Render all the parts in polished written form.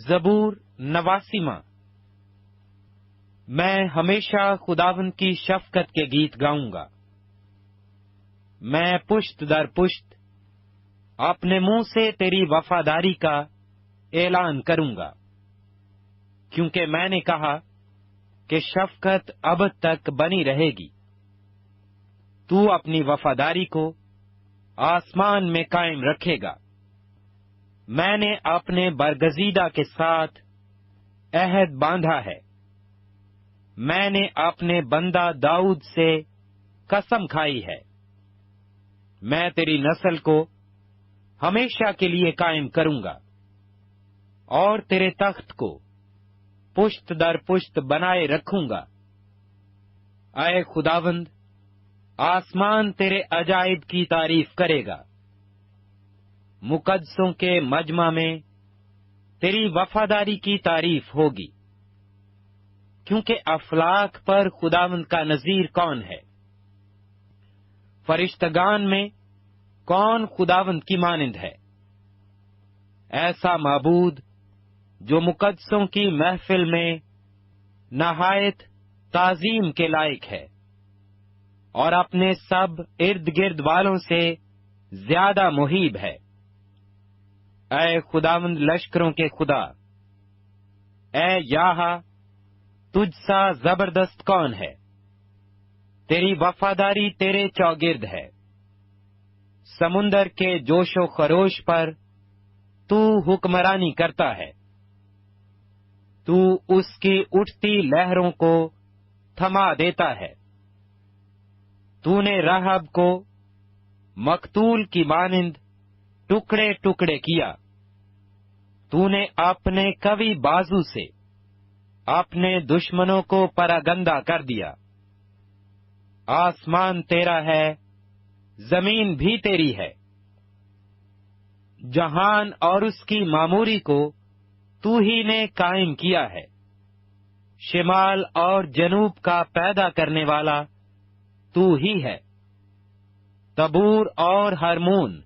زبور 89۔ میں ہمیشہ خداوند کی شفقت کے گیت گاؤں گا۔ میں پشت در پشت اپنے منہ سے تیری وفاداری کا اعلان کروں گا، کیونکہ میں نے کہا کہ شفقت ابد تک بنی رہے گی۔ تو اپنی وفاداری کو آسمان میں قائم رکھے گا۔ میں نے اپنے برگزیدہ کے ساتھ عہد باندھا ہے۔ میں نے اپنے بندہ داؤد سے قسم کھائی ہے، میں تیری نسل کو ہمیشہ کے لیے قائم کروں گا اور تیرے تخت کو پشت در پشت بنائے رکھوں گا۔ اے خداوند، آسمان تیرے عجائب کی تعریف کرے گا۔ مقدسوں کے مجمع میں تیری وفاداری کی تعریف ہوگی، کیونکہ افلاک پر خداوند کا نظیر کون ہے؟ فرشتگان میں کون خداوند کی مانند ہے؟ ایسا معبود جو مقدسوں کی محفل میں نہایت تعظیم کے لائق ہے اور اپنے سب ارد گرد والوں سے زیادہ محیب ہے۔ اے خداوند لشکروں کے خدا، اے یاہا، تجھ سا زبردست کون ہے؟ تیری وفاداری تیرے چوگرد ہے۔ سمندر کے جوش و خروش پر تو حکمرانی کرتا ہے۔ تو اس کی اٹھتی لہروں کو تھما دیتا ہے۔ تو نے راہب کو مقتول کی مانند ٹکڑے ٹکڑے کیا۔ تو نے اپنے قوی بازو سے اپنے دشمنوں کو پراگندہ کر دیا۔ آسمان تیرا ہے، زمین بھی تیری ہے۔ جہان اور اس کی معموری کو تو ہی نے قائم کیا ہے۔ شمال اور جنوب کا پیدا کرنے والا تو ہی ہے۔ تبور اور ہرمون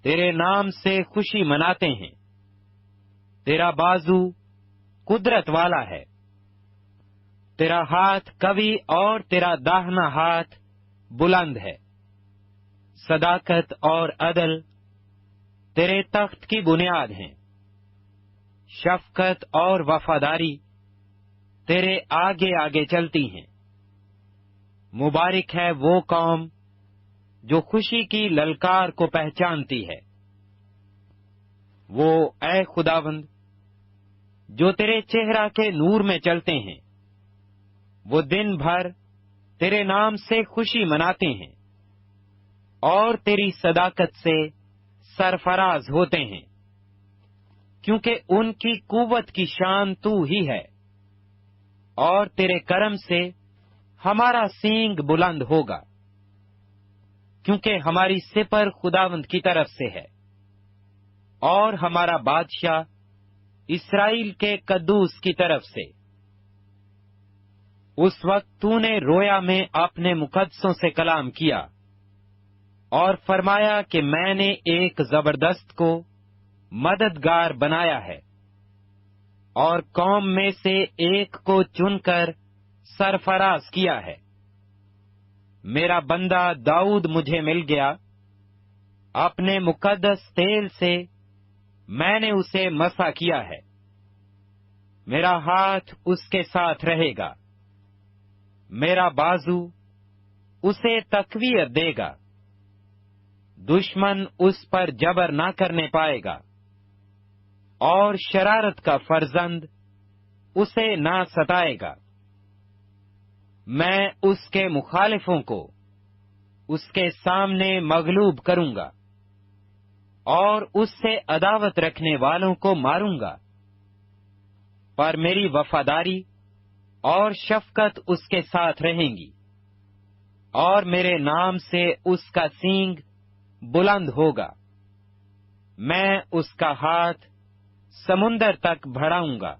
تیرے نام سے خوشی مناتے ہیں۔ تیرا بازو قدرت والا ہے۔ تیرا ہاتھ قوی اور تیرا داہنا ہاتھ بلند ہے۔ صداقت اور عدل تیرے تخت کی بنیاد ہیں۔ شفقت اور وفاداری تیرے آگے آگے چلتی ہیں۔ مبارک ہے وہ قوم جو خوشی کی للکار کو پہچانتی ہے۔ وہ اے خداوند جو تیرے چہرہ کے نور میں چلتے ہیں، وہ دن بھر تیرے نام سے خوشی مناتے ہیں اور تیری صداقت سے سرفراز ہوتے ہیں، کیونکہ ان کی قوت کی شان تو ہی ہے، اور تیرے کرم سے ہمارا سینگ بلند ہوگا، کیونکہ ہماری سپر خداوند کی طرف سے ہے اور ہمارا بادشاہ اسرائیل کے قدوس کی طرف سے۔ اس وقت تو نے رویا میں اپنے مقدسوں سے کلام کیا اور فرمایا کہ میں نے ایک زبردست کو مددگار بنایا ہے اور قوم میں سے ایک کو چن کر سرفراز کیا ہے۔ میرا بندہ داؤد مجھے مل گیا، اپنے مقدس تیل سے میں نے اسے مسح کیا ہے۔ میرا ہاتھ اس کے ساتھ رہے گا، میرا بازو اسے تقویت دے گا۔ دشمن اس پر جبر نہ کرنے پائے گا اور شرارت کا فرزند اسے نہ ستائے گا۔ میں اس کے مخالفوں کو اس کے سامنے مغلوب کروں گا اور اس سے عداوت رکھنے والوں کو ماروں گا، پر میری وفاداری اور شفقت اس کے ساتھ رہیں گی اور میرے نام سے اس کا سینگ بلند ہوگا۔ میں اس کا ہاتھ سمندر تک بڑھاؤں گا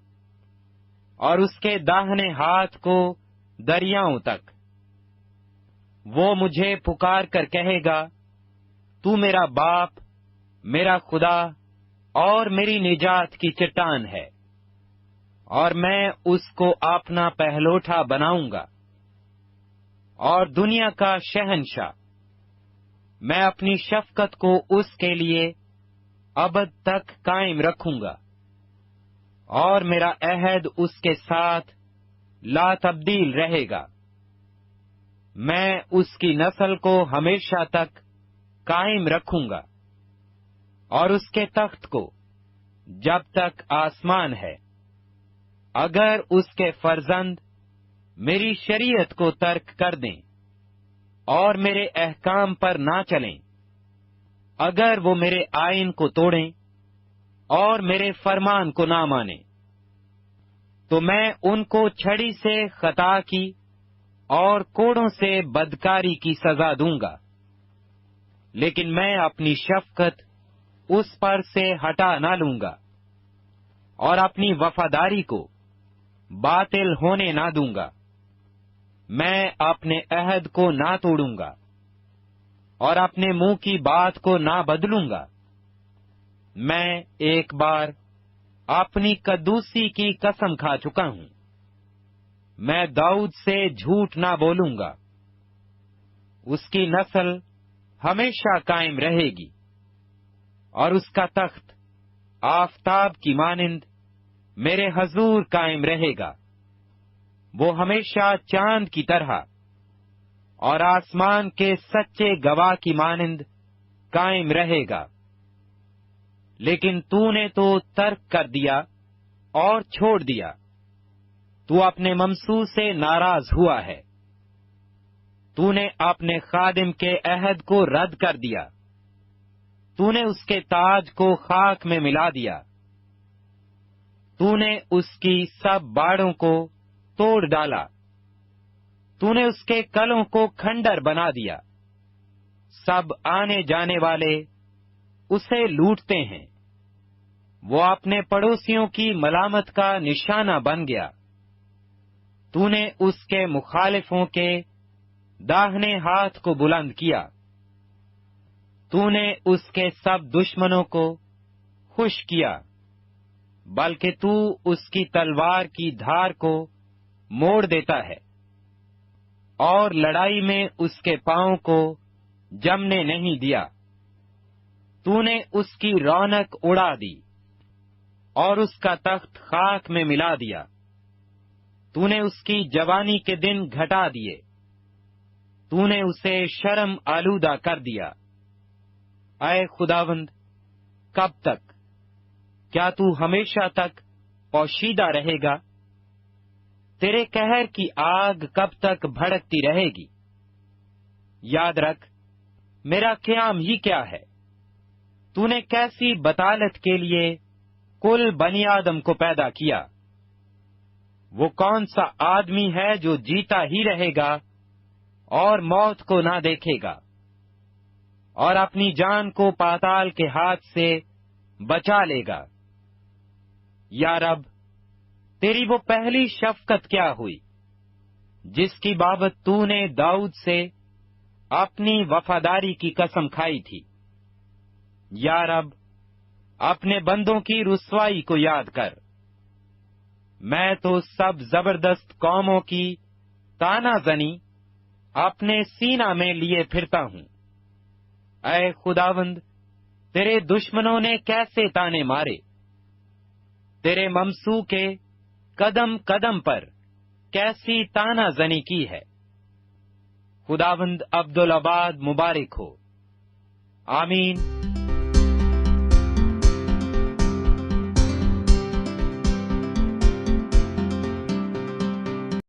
اور اس کے داہنے ہاتھ کو دریاؤں تک۔ وہ مجھے پکار کر کہے گا، تو میرا باپ، میرا خدا اور میری نجات کی چٹان ہے، اور میں اس کو اپنا پہلوٹا بناؤں گا اور دنیا کا شہنشاہ۔ میں اپنی شفقت کو اس کے لیے ابد تک قائم رکھوں گا، اور میرا عہد اس کے ساتھ لا تبدیل رہے گا۔ میں اس کی نسل کو ہمیشہ تک قائم رکھوں گا، اور اس کے تخت کو جب تک آسمان ہے۔ اگر اس کے فرزند میری شریعت کو ترک کر دیں اور میرے احکام پر نہ چلیں، اگر وہ میرے آئین کو توڑیں اور میرے فرمان کو نہ مانیں، تو میں ان کو چھڑی سے خطا کی اور کوڑوں سے بدکاری کی سزا دوں گا، لیکن میں اپنی شفقت اس پر سے ہٹا نہ لوں گا اور اپنی وفاداری کو باطل ہونے نہ دوں گا۔ میں اپنے عہد کو نہ توڑوں گا اور اپنے منہ کی بات کو نہ بدلوں گا۔ میں ایک بار اپنی قدوسی کی قسم کھا چکا ہوں، میں داؤد سے جھوٹ نہ بولوں گا۔ اس کی نسل ہمیشہ قائم رہے گی، اور اس کا تخت آفتاب کی مانند میرے حضور قائم رہے گا۔ وہ ہمیشہ چاند کی طرح اور آسمان کے سچے گواہ کی مانند قائم رہے گا۔ لیکن تو نے تو ترک کر دیا اور چھوڑ دیا، تو اپنے ممسو سے ناراض ہوا ہے۔ تو نے اپنے خادم کے عہد کو رد کر دیا، تو نے اس کے تاج کو خاک میں ملا دیا، تو نے اس کی سب باڑوں کو توڑ ڈالا، تو نے اس کے کلوں کو کھنڈر بنا دیا۔ سب آنے جانے والے اسے لوٹتے ہیں، وہ اپنے پڑوسیوں کی ملامت کا نشانہ بن گیا۔ تو نے اس کے مخالفوں کے داہنے ہاتھ کو بلند کیا، تو نے اس کے سب دشمنوں کو خوش کیا، بلکہ تو اس کی تلوار کی دھار کو موڑ دیتا ہے اور لڑائی میں اس کے پاؤں کو جمنے نہیں دیا۔ تو نے اس کی رونق اڑا دی اور اس کا تخت خاک میں ملا دیا۔ تو نے اس کی جوانی کے دن گھٹا دیے، تو نے اسے شرم آلودہ کر دیا۔ اے خداوند، کب تک؟ کیا تو ہمیشہ تک پوشیدہ رہے گا؟ تیرے قہر کی آگ کب تک بھڑکتی رہے گی؟ یاد رکھ، میرا قیام ہی کیا ہے۔ تو نے کیسی بطالت کے لیے کل بنی آدم کو پیدا کیا؟ وہ کون سا آدمی ہے جو جیتا ہی رہے گا اور موت کو نہ دیکھے گا، اور اپنی جان کو پاتال کے ہاتھ سے بچا لے گا؟ یا رب، تیری وہ پہلی شفقت کیا ہوئی جس کی بابت تو نے داؤد سے اپنی وفاداری کی قسم کھائی تھی؟ یا رب، اپنے بندوں کی رسوائی کو یاد کر۔ میں تو سب زبردست قوموں کی تانا زنی اپنے سینہ میں لیے پھرتا ہوں۔ اے خداوند، تیرے دشمنوں نے کیسے تانے مارے، تیرے ممسو کے قدم قدم پر کیسی تانا زنی کی ہے۔ خداوند عبدالآباد مبارک ہو۔ آمین۔